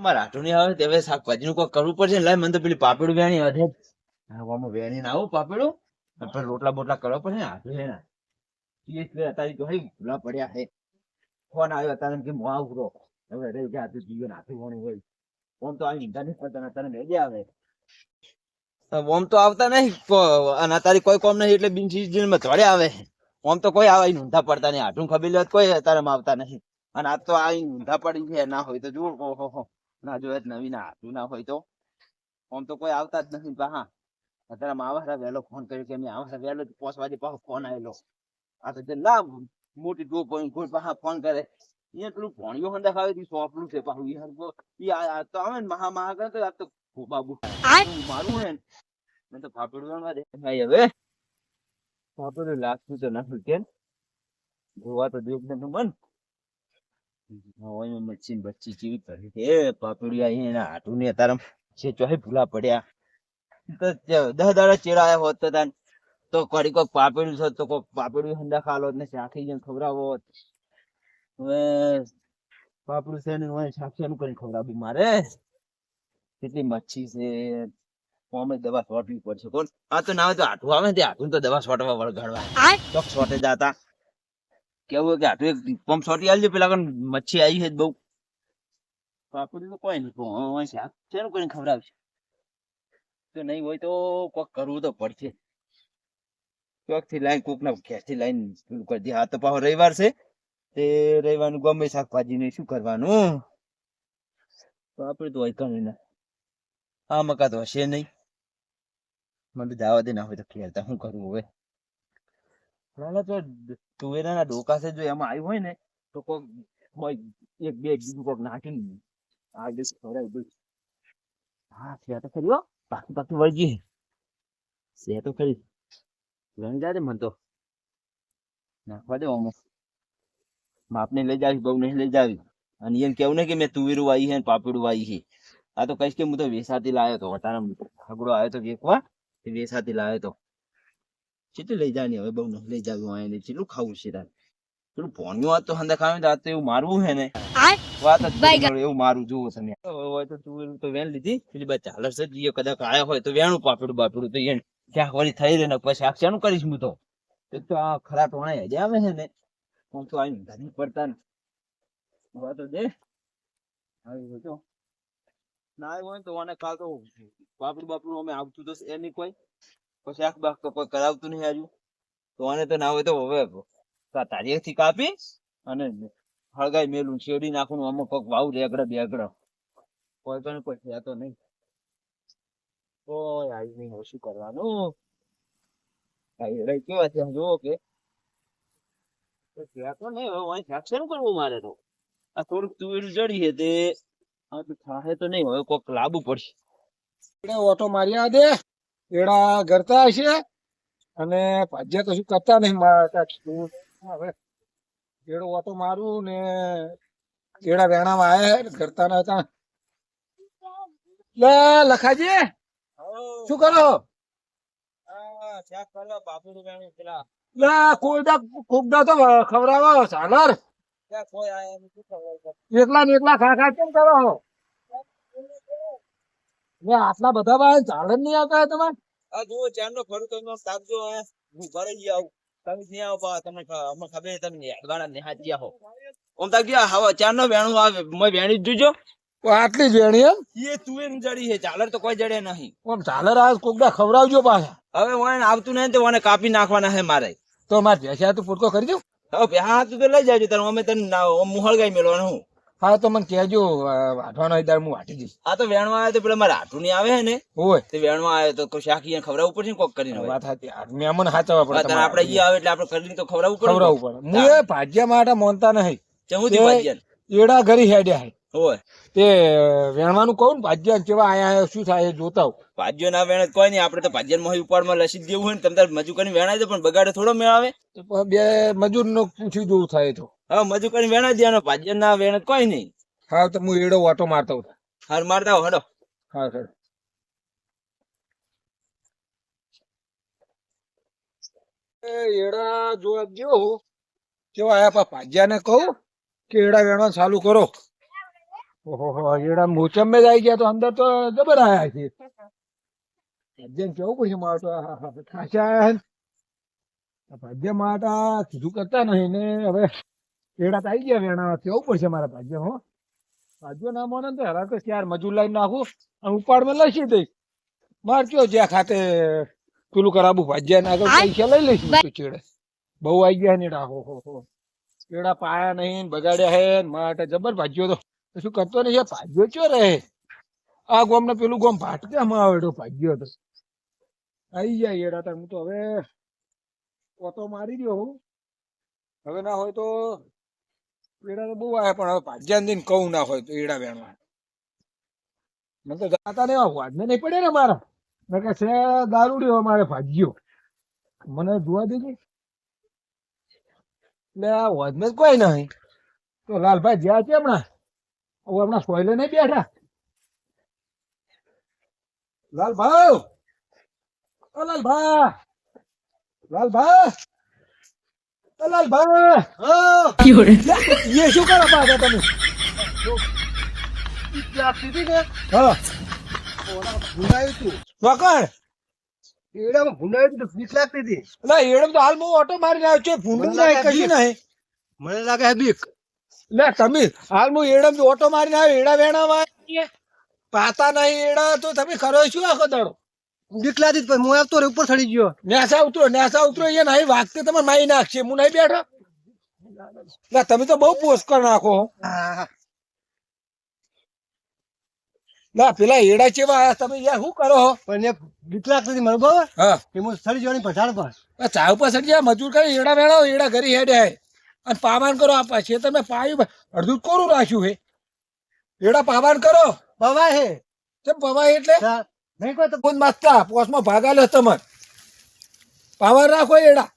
મારા હાથું નહીં આવે તે હવે શાકભાજી નું કોઈ કરવું પડશે લાય મને તો પેલી પાપડું વેણી વધે વેણી ના આવું પાપડું પણ રોટલા બોટલા કરવા પડશે ને હાથું છે ને અત્યારે તો ભૂલા પડ્યા હે ફોન આવ્યો અત્યારે કે હું આવું રહો હવે રે કે હાથું જીવન હાથું વણું હોય ઓમ તો આવી નિંદા નહીં કરતા અત્યારે મેજે આવે ઓમ તો આવતા નહીં અને અત્યારે કોઈ કોમ નહીં એટલે બિન સિઝન માં ધોડે આવે ઓમ તો કોઈ આવે ઊંધા પડતા નહીં હાથું ખબી લે કોઈ અત્યારે આવતા નહીં અને આ તો આ ઊંધા પડી છે ના હોય તો જુઓ ઓહો ના જોયે નવી ના હાથું ના હોય તો આમ તો કોઈ આવતા જ નથી હા અત્યારે આવા વહેલો ફોન કર્યો કે આવા વહેલો 5 વાગે પાછો ફોન આવેલો આ તો ના મોટી ટોપ કોઈ પાછા ફોન કરે એ પેલું ભણ્યો હંદા ખાવે સોપલું છે પાછું યાર તો આવે ને મહા કરે તો આ તો બાબુ મારું હે મેં તો ફાફડવા દે ભાઈ હવે ફાફડું લાગતું તો નથી કેમ જોવા તો દેખ ને મન મચ્છી બચ્ચી જેવી કરી એ પાપડિયા એના હાટું ને તારમ છે ચોહે ભૂલા પડ્યા તો 10 દાડા ચેડાયા હોત તો તાન તો કડી કોક પાપડ્યું છે તો કોક પાપડ્યું હંદા ખાલો ને શાખી જન ખવડાવો હવે પાપડું છે ને હોય શાખીનું કરીને ખવડાવી મારે કેટલી મચ્છી છે ઓમે દવા છોટવી પડશે કોણ આ તો ના તો હાટું આવે તે હાટું તો દવા છોટવા વળગાડવા ચોક છોટે જાતા કેવું કે આટલું એક પંપ છોટી આલજો પેલા કણ મચ્છી આવી છે બહુ પાપડી તો કોઈ નહીં શાક છે ને કોઈને ખવડાવશે તો નહીં હોય તો કોક કરવું તો પડશે ચોક થી લાઈન કોક ના ખેસ થી લાઈન પેલું કરી દે આ તો પાછો રવિવાર છે તે રવિવારનું ગમે શાકભાજી ને શું કરવાનું પાપડી તો હોય કણ ના આ મકા તો હશે નહીં મને જવા દે ના હોય તો ખેલતા શું કરવું હવે તો તુવેરના ડોકા છે જો એમાં આવ્યું હોય ને તો કોક એક બે બીજું કોક નાખીને આગળ ખવડાવી હા છે તો ખરી હો પાકી પાકી વળગી છે તો ખરી લઈ જાય મન તો નાખવા દે અમુક માપને લઈ જાવી બહુ નહીં લઈ જાવી અને એને કેવું ને કે મેં તુવેરું વાવી છે ને પાપડું વાવી છે આ તો કહીશ કે હું તો વેસાથી લાવ્યો હતો તારા હગડો આવ્યો તો વેકવા વેસાથી લાવ્યો તો કેટલું લઈ જાય હવે બહુ નહીં લઈ જાવ એને કેટલું ખાવું છે તારે પેલું ભોણ્યું વાત તો હંદા ખાવે તો એવું મારવું હે ને વાત જ એવું મારું જુઓ તમે હોય તો તું તો વેણ લીધી પેલી બા ચાલર છે કદાચ આયા હોય તો વેણું પાપડું બાપડું તો એને ક્યાં વળી થઈ રહે ને પછી આક્ષાનું કરીશ હું તો એક તો આ ખરા ટોણા હજે આવે છે ને હું તો આવી ધની પડતા ને વાત તો દે આવી જો ના હોય તો મને કાલ તો પાપડું બાપડું અમે આવતું તો એની કોઈ પછી આખ બાખ તો કોઈ કરાવતું નહીં આજુ તો આને તો ના હોય તો હવે તારીખથી કાપી અને હળગાઈ મેલું શેરડી નાખું અમુક કોક વાવ રેગડે બેગડે કોઈ કને કોઈ છે તો નહીં કોઈ આવી નહીં હવે શું કરવાનું કેવા છે જોવો કે તો નહીં હવે શાક કરવું મારે તો આ થોડુંક તુવેરું જડી છે તે થાય તો નહીં હવે કોક લાવવું પડશે ઓટો માર્યા દે એડા કરતા હશે અને ભાજ્યા કશું કરતા નહીં હવે એડો ઓટો મારું ને એડા વેણામાં આયા કરતા નતા લે લખાજી શું કરો લે કોકડા તો ખવડાવો સાલર એકલા ને એકલા ખા કેમ કરો આટલા બધા ભાઈ ઝાડ નહીં આવતા તમારે આ જુઓ ચાર નો ફરું તો તાકજો હું ઘરે જઈ આવું તમે નહીં આવો તમને અમને ખબર તમે હેડવાના નેહાત ગયા હો ઓમ તાક ગયા હવા ચાર નો વેણું આવે મેં વેણી જ જોજો આટલી જ વેણી એમ એ તુવેર જડી છે ચાલર તો કોઈ જડે નહીં ઓમ ઝાલર આ કોકડા ખવડાવજો પાછા હવે મને આવતું નહીં તો મને કાપી નાખવાના છે મારે તો મારે ભેંસ્યા તો પૂરતો કરી દઉં હવે હા તું તો લઈ જાજો તારે અમે તને મુહળગાઈ મેળવાનું હું હા તો મને કહેજો વાઢવાનો હોય ત્યારે હું વાટી દઈશ આ તો વેણવા આવે તો પેલા મારા હાટું નહીં આવે ને હોય તે વેણવા આવે તો શાકી ખવડાવવું પડશે કોક કરીને વાત હતી મેમન હાચવા પડે આપડે ઈ આવે એટલે આપડે કરીને તો ખવડાવવું પડે હું એ ભાજ્યા માટે મોનતા નહીં ચમુદી ભાજ્યા એડા ઘરી હેડ્યા હોય તે વેણવાનું કહું ને ભાજ્યા કેવા આયા શું થાય જોતા ભાજ્યો ના વેણ કોઈ નહીં આપડે તો ભાજ્યા માં ઉપાડમાં લસી દેવું હોય ને તમે મજૂર કરીને વેણાય તો પણ બગાડે થોડો મેળ આવે બે મજૂર નો પૂછી જોવું થાય તો હા મજૂર કરીને વેણા દેવાનો ભાજ્યા ના વેણ કોઈ નહીં હા તો હું એડો વાટો મારતો હાર મારતા હડો હા સર એડા જોવા ગયો કેવા આયા ભાજ્યા ને કહું કે એડા વેણવા ચાલુ કરો ઓહો એડા મોચમ મેં જ આવી ગયા તો અંદર તો જબર આયા છે જેમ કેવું પછી મારે તો ખાસા ભાગ્ય માટા કીધું કરતા નહીં ને હવે એડા તો આવી ગયા વેણા કેવું પડશે મારા ભાગ્ય હો ભાગ્ય ના મને તો હેરા તો યાર મજૂર લાઈન નાખું અને ઉપાડમાં લસી દઈશ માર કયો જ્યાં ખાતે પેલું કરાવું ભાજ્યા ને આગળ પૈસા લઈ લઈશ તું ચેડે બહુ આવી ગયા ને એડા હો ચેડા પાયા નહીં બગાડ્યા હે માટે જબર ભાજ્યો તો શું કરતો નહીં યાર ભાજ્યો ચો રહે આ ગોમ ને પેલું ગોમ ભાટકામાં આવેડો ભાગ્યો તો આવી જાય એડા હું તો હવે પોતો મારી દો હું હવે ના હોય તો એડા તો બહુ આવે પણ હવે ભાજ્યા દઈને કહું ના હોય તો એડા વેણવા મને તો જાતા નહીં વાજને નહીં પડે ને મારા મેં કે છે દારૂડિયો અમારે ભાગ્યો મને જોવા દેજો એટલે આ વાજને જ કોઈ નહીં તો લાલભાઈ જ્યાં છે હમણાં હવે હમણાં સોયલે નહીં બેઠા લાલભાઈ ઓ લાલભા લાલભા ઓ લાલભા ये શું કરો પાછા તમે હા વકણ એડામાં ભૂંડાયું તો બીક લાગતી હતી. એટલે એડમ તો હાલ હું ઓટો મારી આવ્યો છું ભૂંડું નહીં કશું નહીં મને લાગે છે બીક. લે તમે હાલ હું એડમ ઓટો મારીને આવ્યો એડા વેણામાં પાતા નહીં એડા તો તમે કરો શું આખો દાડો બીક લાગતી હતી, પણ હું આવતો રે ઉપર ચડી ગયો. નેસા ઉતરો એ નહીં વાગતે તમે મારી નાખશે હું નહીં બેઠો લે તમે તો બહુ પોસ્ટ કરી નાખો લા પેલા એડા ચેવા આયા તમે યાર શું કરો હો પણ એ બીક લાગતી હતી મને બહુ હા કે હું ચડી જવાની પછાડ પર. ચાવ પર સડી જાય મજૂર કરી એડા વેણાવો એડા ઘરી હેડે હે અને પામાન કરો આ પાછી તમે પાયું અડધું કોરું રાખ્યું હે એડા પામાન કરો પવાય હે કેમ પવાય એટલે નહીં કોઈ તો કોઈ માગતા પોસમાં ભાગા લે તમે પાવર રાખો એડા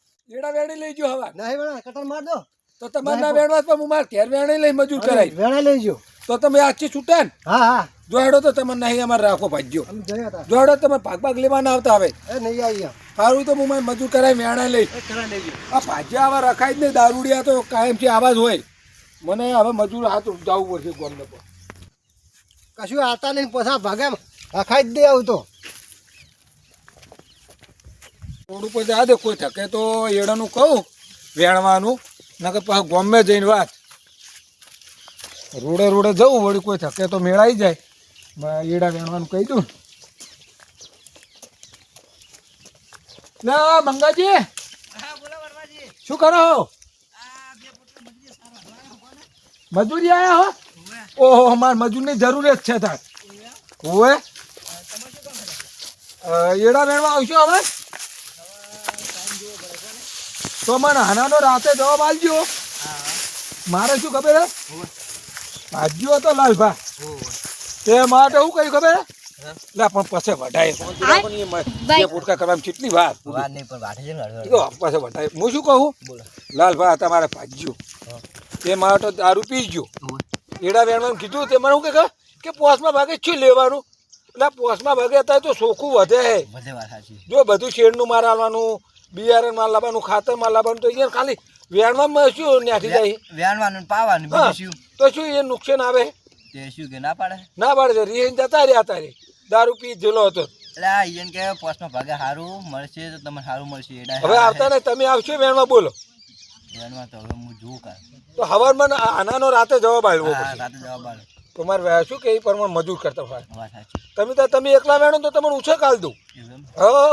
વેણી લઈ જો હવા નહીં વેણા કટર માર દો તો તમારે ના વેણવા પણ હું મારે ઘેર વેણી લઈ મજૂર કરાય વેણા લઈ જો. તો તમે આજથી છૂટા ને હા હા જોડો તો તમે નહીં અમારે રાખો ભાગ્યો અમે ગયા હતા. જોડો તમે ભાગ લેવા ના આવતા હવે એ નહીં આવી સારું તો હું મારે મજૂર કરાય વેણા લઈ કરા લઈ ગયો. આ ભાજ્યા આવા રખાય જ નહીં દારૂડિયા તો કાયમ છે આવાજ હોય મને હવે મજૂર હાથ જવું પડશે ગોમને પર કશું આવતા નહીં પછા ભાગે રખાઈ જ દે આવું તો. રોડ ઉપર જા દે કોઈ થકે તો એડાનું કહું વેણવાનું નકર પાછું ગોમે જઈને વાત રોડે જવું વળી કોઈ થકે તો મેળાઈ જાય એડા વેણવાનું કહી દઉં લા મંગાજી શું કરો મજૂરી આયા હો ઓહો અમારે મજૂરની જરૂરિયાત છે તાર ઓએ એડા વેણવા આવશો હવે તો મને આનાનો રાતે જવાબ આલજો મારે શું ખબર હે ભાજ્યો હતો લાલભા તે માટે શું કહ્યું ખબર લે પણ પછી વઢાય પોટકા કરવામાં કેટલી વાર પછી વઢાય હું શું કહું લાલભા તમારે ભાજ્યો તે માટે દારૂ પી ગયો એડા વેણવાનું કીધું તે મને શું કે પોસમાં ભાગે શું લેવાનું એટલે પોસમાં ભાગે અત્યારે તો ચોખ્ખું વધે જો બધું શેરનું માર આવવાનું બિયારણ માં લાવવાનું ખાતર માં લાવવાનું તો અહીંયા ખાલી વેણવામાં શું નાખી જાય વેણવાનું પાવાનું હા, તો શું એ નુકસાન આવે તે શું કે ના પાડે ના પાડે રીન જતા રહ્યા તારે દારૂ પી જેલો હતો એટલે આ ઈયન કે પોસ્ટમાં ભાગે સારું મળશે તો તમને સારું મળશે એડા હવે આવતા ને તમે આવશો વેણમાં બોલો વેણમાં તો હવે હું જોઉં કાલ તો હવારમાં આનાનો રાતે જવાબ આવ્યો હા રાતે જવાબ આલે તો મારે શું કે એ પ્રમાણે મજૂર કરતા હોય વાત સાચી તમે એકલા વેણો તો તમને ઉછે કાલ દઉં એવું એમ? હા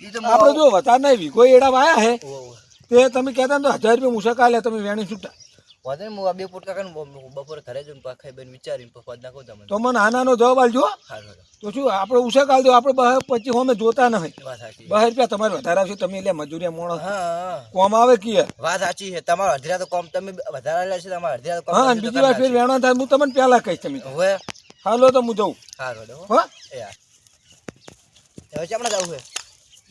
ઈ તો આપણે જો વધારે નહીં વીઘો એડા વાયા હે તે તમે કહેતા ને તો 1000 રૂપિયા મુસા લે તમે વેણી છૂટા વધે હું આ બે પોટકા કરીને બપોરે ઘરે જઈને ખાઈ બેન વિચારીને પપ્પા નાખો તમને તો મને આનાનો જવાબ આલજો સારું તો શું આપણે ઉછા કાલ દો આપણે 25 હોમે જોતા નહીં વાત સાચી 2 રૂપિયા તમારે વધારે આવશે તમે એટલે મજૂરિયા મોણો હા કોમ આવે કે વાત સાચી છે તમારો અધરા તો કમ તમે વધારે લેશે તમારે અધરા તો કમ હા અને બીજી વાર ફેર વેણવા થાય હું તમને પહેલા કહીશ તમે હવે હાલો તો હું જઉં સારું હો હા એ યાર હવે ચામડા જવું છે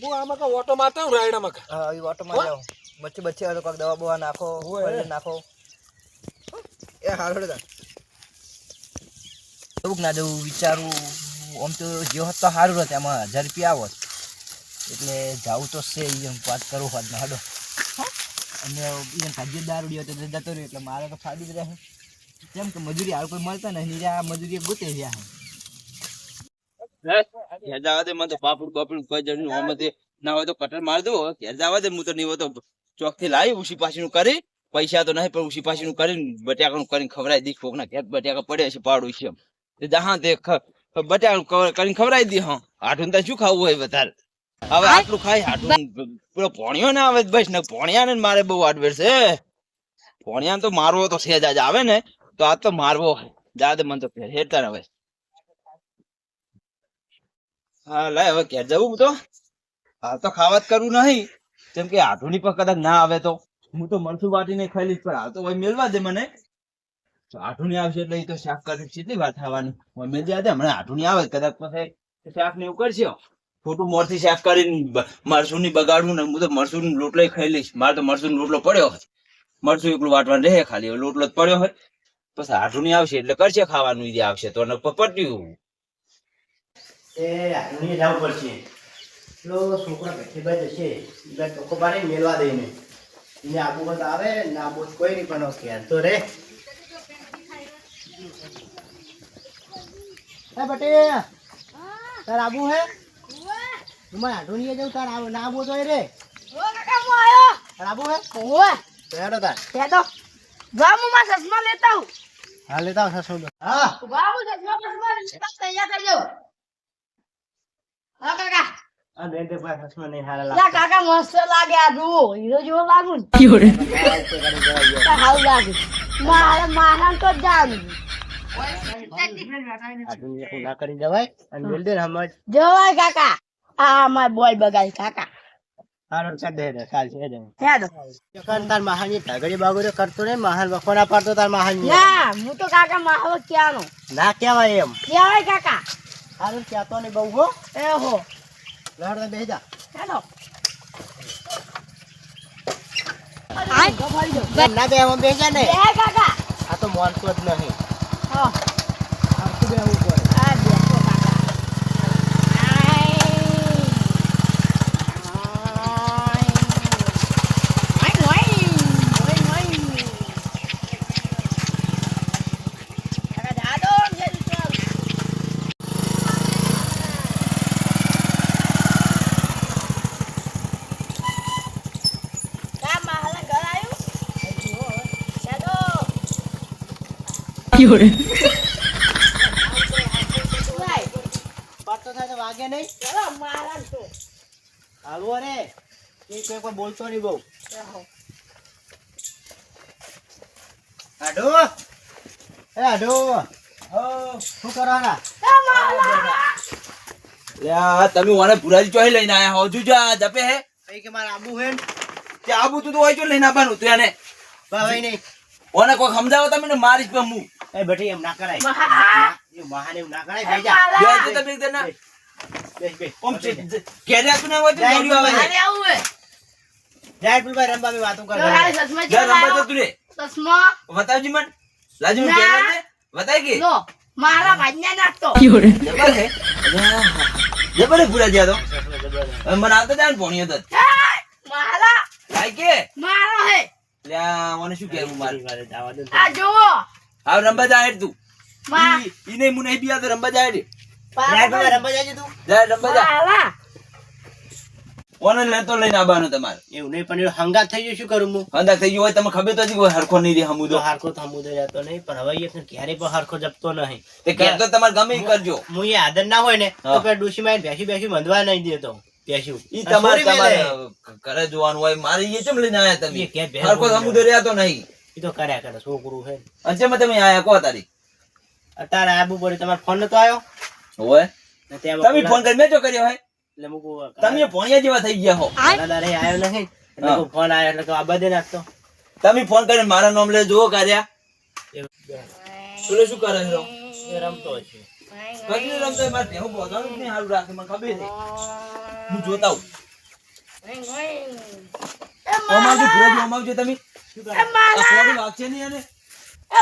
હું આમાં કા ઓટો મારતા હું રાયડામાં કા હા એ વાટો માં જાવ બચ્ચે હોય તો કોક દવા બવા નાખો હોય. નાખો એ હાલો તા એવું ના જવું વિચારું આમ તો જે હોત તો સારું રહે એમાં 1000 રૂપિયા આવત એટલે જાવું તો છે એમ વાત કરું હોત ને હડો અને એને ભાગ્ય દારૂ તો જતો રહ્યો એટલે મારે તો ફાડી જ રહે કેમ કે મજૂરી હાલ કોઈ મળતા નહીં આ મજૂરી ગોતે ગયા ઘેર જવા દે મને તો પાપડ બાપડ કોઈ જણ આમાંથી ના હોય તો કટર માર દો ઘેર જવા દે હું તો નહીં હોય તો ચોક થી લાવી ઉસી પાછી નું કરી પૈસા તો નહીં પણ ઉસી પાછી નું કરીને બટાકાનું કરીને ખવડાવી દી કોકના ઘેર બટાકા પડ્યા છે પાડું છે એમ જહા તે બટાકા કરીને ખવડાવી દી હા હાટું ત્યાં શું ખાવું હોય વધારે હવે આટલું ખાઈ હાટું પેલો ભોણિયો ના આવે બસ ને ભોણિયા ને મારે બહુ આડવેર છે ભોણિયા તો મારવો તો સહેજ જ આવે ને તો આ તો મારવો જા દે મને તો હેરતા હવે હા લાય હવે ઘેર જવું તો હાલ તો ખાવા જ કરવું નહીં કેમ કે આધુની પર કદાચ ના આવે તો હું તો મરચું વાટીને ખાઈ લઈશ પણ હાલ તો ભાઈ મેળવા દે મને આઠુની આવશે એટલે એ તો શાક કરી કેટલી વાર થવાની મેળ દે હમણાં આઠુની આવે કદાચ પછી શાક ને એવું કરશે ખોટું મોરથી શાક કરીને મરસું ની બગાડવું ને હું તો મરસું લોટલો ખાઈ લઈશ મારે તો મરસું લોટલો પડ્યો હોય મરસું એકલું વાટવાનું રહે ખાલી લોટલો જ પડ્યો હોય પછી આઠુની આવશે એટલે કરશે ખાવાનું જે આવશે તો પટ્યું એ આની જવું પડશે પેલો છોકરો બેઠી ભાઈ જશે એ ટોકો પાડીને મેળવા દઈને એને આબુ બધ આવે ના આબુ કોઈ નહીં પણ ઘેર તો રે એ બટે તાર આબુ હે તમારે આઢોની જવું તાર ના આબુ તો રે તાર આબુ હે હેડો તાર હા લેતા આવ સસુ હા આ બે બે ભાઈ સસુ નહીં હારા લાગે કાકા મસ્ત લાગે આ જુઓ હીરો જેવો લાગુ ને હાલ લાગે મારા તો જાણ આઢોની ના કરી જવાય અને મેલ દે સમજ જવાય કાકા આ માર બોય બગાડી કાકા હારો ચાલ દે ચાલ છે દે હેડો કન તાર મહાની ઢગડી બાગડી કરતો ને મહાન વખોના પાડતો તાર મહાની ના હું તો કાકા માહો ક્યાંનો ના કહેવાય એમ કહેવાય કાકા હારું કહેતો ને બહુ હો એ હો લહડ બેહી જા હેડો ના બે હું બેહી જા ને એ કાકા આ તો મોનતો જ નહીં હો આખું બેહવું પડે આ બેસો કાકા પાટો થાય તો વાગે નહીં હાલવો રે એ કોઈ બોલતો નહીં બહુ આડો એ આડો શું કરવાના તમે ઓને ભુરાજી ચોહી લઈને આયા હો જુજા જપે હે કઈ કે મારે આબુ હે ને તે આબુ તું તો હોય લઈને આવવાનું તું એને ભાઈ નહીં ઓને કોઈ સમજાવો તમે ને મારીશ પણ હું એ બેટી એમ ના કરાય એ મહાન એમ ના કરાય બેજા બેજ તમે એકદમ ના બેસ બેસ ઓમ છે કેરે તું ના હોય તો દોડ્યો આવે અરે આવું હે જાય પેલ ભાઈ રંબા મે વાતો કર તારે ચશ્મા જા રંબા તો લાવ્યો તું રે ચશ્મા બતાવજી મન લાજી હું ના. કેરે ને બતાય કે લો મારા ભાઈને નાખતો જબર હે જબર હે ભુરાજી આ તો મને આવતો જાય ને ભોણિયો તો મારા લાઈ કે મારો હે લ્યા ઓને શું કહેવું મારે વારે જવા દે આ જુઓ હાવ રંબા જાય તું મા ઈ નહીં મુને બી આ તો રંબા જાય રે જાય પેલ રંબા જાય તું જાય રંબા જા મારા ઓને લેતો લઈને આવવાનું તમારે એવું નહીં પણ હંગાત થઈ ગયું શું કરું હું અંદા થઈ ગયો હોય તમે ખબર તો જ કોઈ હરખો નહીં રે હમુદો તો હારખો થમુદો જતો નહીં પણ હવે એ ક્યારે પણ હારખો જપતો નહીં તે કેમ તો તમારે ગમે ઈ કરજો હું એ આદર ના હોય ને હા. તો પેલા ડોશી માં બેસી બેસી બંધવા નહીં દેતો બેસ્યું ઈ તમારે ઘરે જોવાનું હોય મારે ઈ ચમ લઈને આયા તમે ઈ કે ભેર હરખો બોલ હમુદો રહેતો નહીં એ તો કર્યા કરે છોકરું છે અંચેમાં તમે આયા કો તારી અત્યારે આબુ પડે તમારો ફોન નતો આવ્યો હોય ને તેમાં તમે ફોન કરી મેજો કર્યો હોય એટલે મૂકું તમે ભોણિયા જેવા થઈ ગયા હો દાદા આવ્યો નહીં એટલે હા. કહું ફોન આવ્યો એટલે તો આ બધે નાખતો તમે ફોન કરીને મારા નામ લે જોવો કાર્યા પેલો શું કરે છે એ રમતો છે કદી રમતો હોય, મારે ભેહું બોધાનું જ નહીં હારું રાખે મને ખબર છે હું જોતા હું ઓમાવજો ભુરાજી ઓમાવજો તમે આ સોડી વાગશે નહીં અને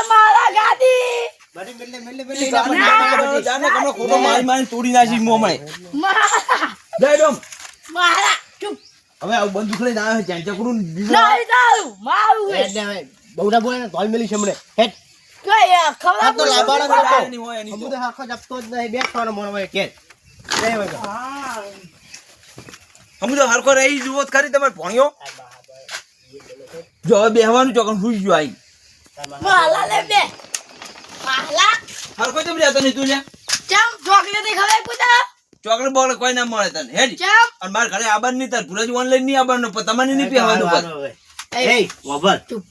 મારા ગાડી બધી મિલે મિલે ઈ જાને કમનો ખોટો મારી મારી તોડી નાખી મોમણે મારા જય ડોમ મારા ચૂપ હવે આવું બંદૂક લઈને આવ્યો છે ચાંચા કરું નહીં તારું મારું હે એટલે હવે બહુ ના બોલે ને તોય મેલી છે હમણે હેટ કઈ આ તો ખવડાવું લાબાડા છું. લોકો. નહીં હોય એની તો. અમુક તો આખો જપતો જ નહીં, બેસવાનો મોણ હોય કે. નહીં હોય તો. હા. હમુ તો હરખો રહી જુઓ તો ખરી તમારે ભણ્યો જો હવે બેહવાનું ચોકન હુઈ ગયો આઈ માલા લે બે. માલા હરખો કેમ રહેતો નહીં તું લે ચમ ચોકલેટ ની ખવડાવી પૂછા. ચોકલેટ બોકલેટ કોઈ ના મળે તને હેડ ચમ અને મારે ઘરે આબાદ નહીં તાર પૂરા ઓનલાઈન નહીં આવવાનું પણ તમારે નહીં પહેવાનું બસ. એ વબર ચૂપ.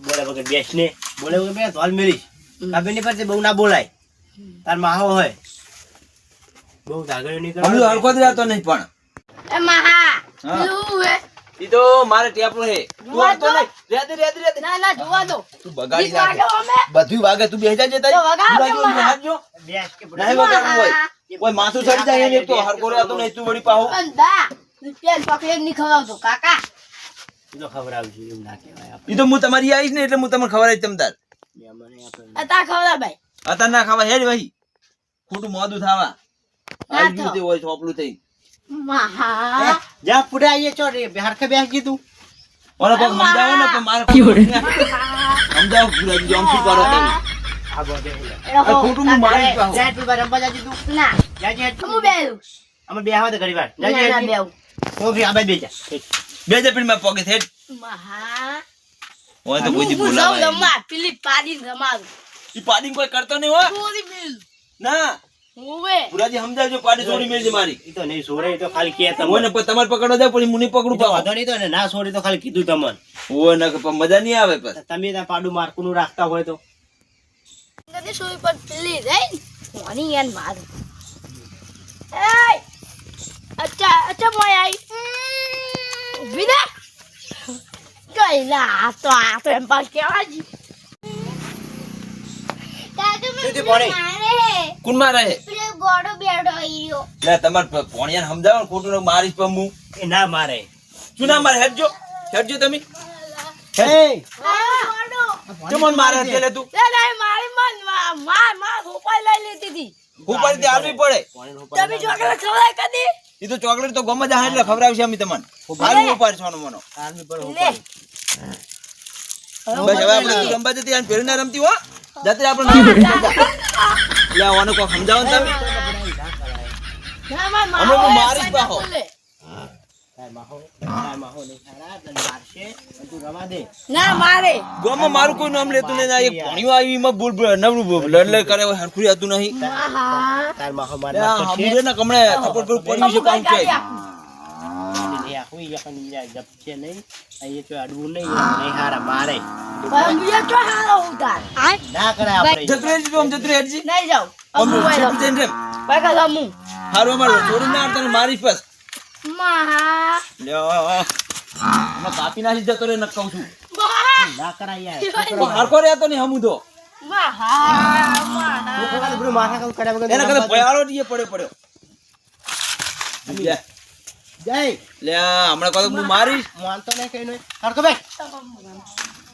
બોલે વગર બેસ ને બોલે વગર બે ધોલ મેરીશ કાબેની પર બહુ ના બોલાય તાર માહો હોય બહુ ઝાગડ્યો નહીં હમુ તો હરખો જ રહેતો નહીં પણ એ મહા હા. પેલું હે. ઈ તો મારે ટેપલો હે તું જોવા હરતો દો. નહીં રેતી ના ના જોવા દો. તું બગાડી ગીત વાગો નાખે અમે. બધું વાગે તું બેહી જાજે તારી તો વગાડ પૂરા કે જો હાથ જો બેસ કે નહીં વગાડવું હોય કોઈ માથું ચડી જાય એને તો હરખો રહેતો નહીં તું વળી પાહો અંધા રૂપિયા ચોકલેટ ની ખવડાવતો કાકા. તો ખબર આવશે એવું ના કહેવાય ઈ તો હું તમારી આવીશ ને એટલે હું તમને ખબર આવી તમતાર આપણે અતા ખવડા ભાઈ. અત્યારે ના ખાવા હેડ ભાઈ ખોટું મોડું થાવા ના આવી ગયું થાવ. તે હોય ચોપલું થઈ મહા જા પુડે આવીએ ચો રે હરખે બેસ કીધું ઓને કોક સમજાવો ને પણ મારે સમજાવો પૂરા બીજું આમ શું કરો તમે આ બોડે આ ખોટું હું મારી પાહો જા તું બાર રંબા જાજી તું ના જાજી હું બેરું. અમે બે આવા તો ઘણી વાર ના ના જાજી બેવું. તો ફરી આબાદ બેજા બે જે પીડ માં પોકે હેડ મહા ઓય તો કોઈ દી હું બોલાવાય જાઉં રમવા પેલી પાડીને રમાડું. ઈ પાડી કોઈ કરતો નહીં હો પૂરી મિલ ના હોવે. પુરાજી સમજાવજો પાડી છોડી મેલજે મારી ઈ તો નહીં સોરે ઈ તો ખાલી કે તમને ઓય ને પણ તમારે પકડવા જાય પણ હું નહીં પકડું તો પાહો વાંધો નહીં તો ને ના સોરી તો ખાલી કીધું તમને ઓય ને પણ મજા નહીં આવે પછી તમે ત્યાં પાડું માર્કું નું રાખતા હોય તો કદી સોઈ પર પેલી રહી કોની યાર મારું. એય અચ્છા અચ્છા મોય આઈ ઊભી રે. કઈ ના આ તો એમ પાસ કેવા જી. શું થયું ભણે? કોણ મારે ગોડો બેડો આયો. લે તમારે ભણિયાને સમજાવો ને ખોટું ને મારીશ પણ હું એ ના મારે શું ના મારે હેડજો તમે હે ગોડો કેમ મને મારે હથે લે તું લે લે મારી મન માર હોપાઈ લઈ લીધી હતી. હું પાડી તે આવવી પડે તમે ચોકલેટ ખવડાય કદી. ઈ તો ચોકલેટ તો ગમે જાય એટલે ખવડાવશે અમે તમને હારું ઉપાડ છોનો મનો આર્મી પર લે બસ હવે આપણે તું રમવા જતી અને પેલી ના રમતી હો જતી આપણે લે આને કોઈ સમજાવો ને તમે ના માર અમે હું મારીશ માર પાહો. તાર માહો નહીં સારા તને મારશે અને તું રવા દે ના મારે ગોમાં મારું કોઈ નામ લેતું નહીં ના એક ભણ્યું આવી એમાં ભૂલ નવરું લડ કરે હોય હરખું રહેતું નહીં મહા તાર માહો માર લે આ હમુરે ને કમણે થપ્પડ પર પડ્યું છે કામ છે જપશે નહીં અહીંયા તો અડવું નહીં નહીં હારા મારે બીજો તો હારો ઉતાર ના કરે આપણે જતરે હેડજી તો આમ જતરે હેડજી નહીં જાઉં આમ અમુ વાળો છેટી જઈને રેમ ભાઈ કા અમુ હારું અમારે છોડી ના તને મારીશ બસ મહા લ્યો અમે કાપી નાખી જતો રે ન કહું છું મહા ના કરાય યાર પણ હરખો રહેતો નહીં હમું તો મહા છોકરાને બધું માથા કામ કર્યા વગર એના કદે ભયાળો જ પડ્યો લે જય લે હમણાં કહું હું મારીશ માનતો નહીં કઈ નહીં હરકો બે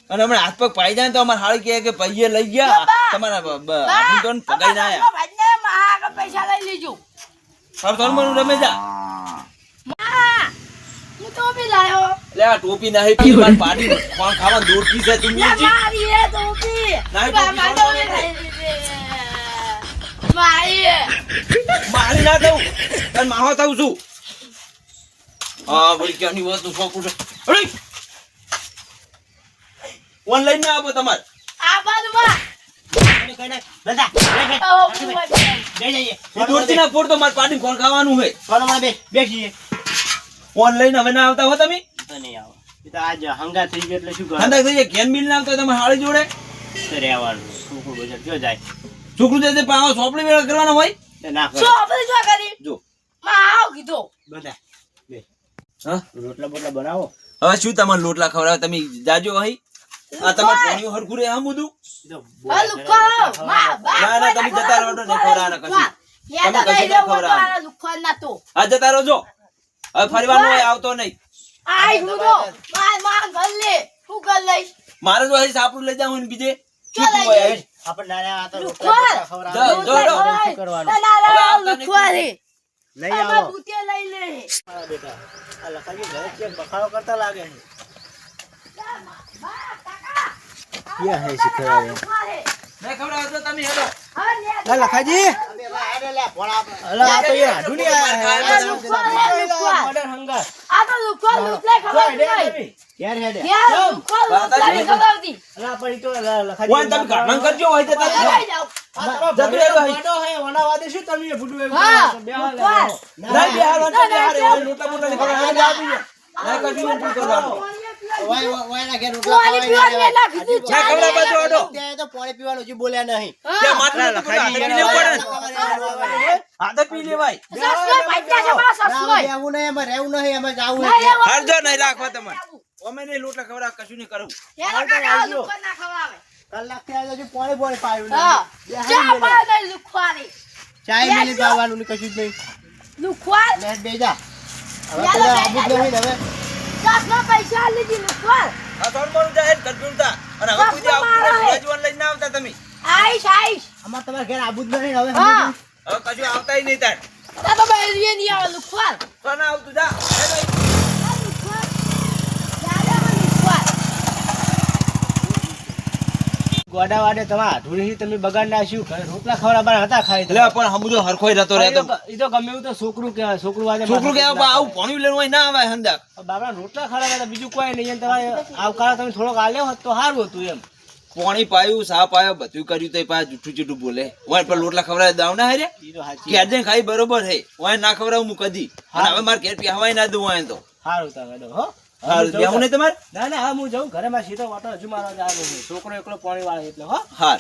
અને હમણાં હાથ પગ પાઈ જાય ને તો અમારે હાળી કહે કે પૈયે લઈ ગયા તમારા હાથું તો પગાઈ ના આયા ભાઈને મહા કે પૈસા લઈ લીજો હારું તો મને રમે જા મહા હું તો બી લાયો લે આ ટોપી નાહી પી માર પાડી કોણ ખાવા દોડતી છે તું મીજી મારી એ તો બી ના, ટોપી મારો મારી મારી ના દઉં તને માહો થાઉં છું હા વળી ક્યાંની વાત નું શોખ ઉઠે અરે ઓનલાઈન ના આપો તમારે આ બાજુમાં કઈ નહીં બધા ઓ બે જઈએ એ દોડતી ના ફોડ તો મારે પાડી કોણ ખાવાનું હોય સોનો માં બે બેસીએ ઓનલાઈન હવે ના આવતા હો તમે તો નહીં આવો એ તો આજ હંગા થઈ ગયો એટલે શું કરો ઠંડક થઈ જાય કેન બિલ ના આવતા હોય તમે હાળી જોડે તો રહેવાનું છોકરું બજાર જો જાય છોકરું જશે પાછો સોપડી વેળા કરવાનો હોય તો ના શું કરો આપણે શું કરી જો માં આવ કીધો બધા બે હા રોટલા બોટલા બનાવો હવે શું તમારે લોટલા ખવડાવે તમે જાજો અહીં આ તમારે પાણી હરખું રે આમ બધું એ તો લુખો માં ના ના તમે જતા રહો નહીં ખવડાવવાના કશું યા તો તમે કઈ કશું દો ના ખવડાવો. લુખો ના તો આ જતા રહો જો હવે ફરવાનું હોય આવતો નહીં આઈ ગુડો માં ગલ્લે હું ગલ લઈ મારે તો અહીં સાપડું લઈ જાઉં ને બીજે ચો છૂટું લઈ હોય જઈશ. અહીં. આપણે ના આ તો લુખો. રોટલા બોટલા જાઓ, ખવડાવો. જાઓ. શું કરવાનું હવે આવતા લુખો રે લઈ આમાં આવો ભૂતિયા લઈ લે હા બેટા આ લખાજી ઘરે કેમ બખાડો કરતા લાગે છે ક્યાં હે શીખવાડે નહીં ખવડાવો તો તમે હેડો. હવે લે. લે લખાજી અમે ભાઈ આને લે ભોળા આપણે. અલા આ તો એ હાડું નહીં આયા મોડern હંગાર આ તો લુખો લુખલે ખવડાવતી નહીં. ઘેર હેડે યાર લુખો લુખલે નહીં ખવડાવતી. અલા પણ ઈ તો લખાજી ઓય તમે ઘરમાં કરજો હોય તો તમે લઈ જાઓ. જબરે ભાઈ. વડો હે વણાવા દે શું તમે ફૂટું એવું હા, કરો છો? બેહો લે, લુખો. બેહો. નહીં બેહારો તો બેહારે. ઓય લોટા મોટા ની ખબર નહીં આપી દે. નહીં કશું ઊંધું કરવાનું. વાય ના ઘેર રોટલા પાણી ખાવા પીવાનું એટલા કીધું ના ખવડાવો બાજુ હેડો. ત્યાં તો પાણી પીવાનું હજી બોલ્યા નહીં ત્યાં માટલું તો બધું હાથે પી લેવું પડે ને. હાથે પી લેવાય. સસલોય ભાઈકા છે બા સસલોય. રહેવું નહીં એમાં રહેવું નહીં એમાં જાવું નહીં રહેવું. હારજો નહીં રાખવા તમારે. અમે નહીં લોટા ખવડાવ કશું નહીં કરવું. યાર કાકા લુખો ના ખવડાવે. કલાક થી હજી પાણી પાણી પાયું હા. નહીં ચા પાડે નહીં લુખવાની. ચાય મેલી પાવાનું ને કશું જ નહીં લુખવાલ. લેટ બેજા હવે યાર, પેલા બેજા, આબુ જ નહીં ને હવે સસલો પૈસા લીધી લુખવાલ. આ થોડું મોડું જાય કરતું તા. અને હવે કોઈ દી આવતું નહીં. હજુ લઈને ના આવતા તમે. આઈશ આઈશ. અમાર તમારા ઘેર આબુ જ નહીં હવે હા. હવે કશું આવતાય નહીં તાર. તા તો બેરીએ નહીં આવે લુખવાલ. તો ના આવતું જા. હેડો. આ લુખવાલ. યાર લુખવાલ. ગોડા વાડે તમારા હાથુડી તમે બગાડ નાખ્યું ઘરે રોટલા ખવડાવવાના હતા ખાઈ એટલે પણ હમુજો હરખોય રહેતો રહેતો. ઈ તો ગમે એવું તો છોકરું કહેવાય છોકરું વાડે છોકરું કે આવું પાણી લેવું હોય ના આવે હંદા. બાબા રોટલા ખવડાવવાના બીજું કોઈ નહીં અને તમારે આવકારો તમે થોડોક આલ્યો હોત તો સારું હતું એમ પાણી પાયું સા પાયો બધું કર્યું તો પાછા જૂઠું જૂઠું બોલે. હોય પણ લોટલા ખવડાવે દાવ ના હારે. ઈ તો સાચી ઘેર જઈને ખાઈ બરોબર હે. હોય ના ખવડાવું હું કદી. અને હવે મારે ઘેર પીવાય ના દઉં હોય તો. સારું તમે હો હારું બેહું નહીં તમારે? ના ના હા હું જાઉં ઘરે માં સીધો વાટો હજુ મારો જ આવ્યો છોકરો એકલો પાણી વાળે એટલે હો હાર.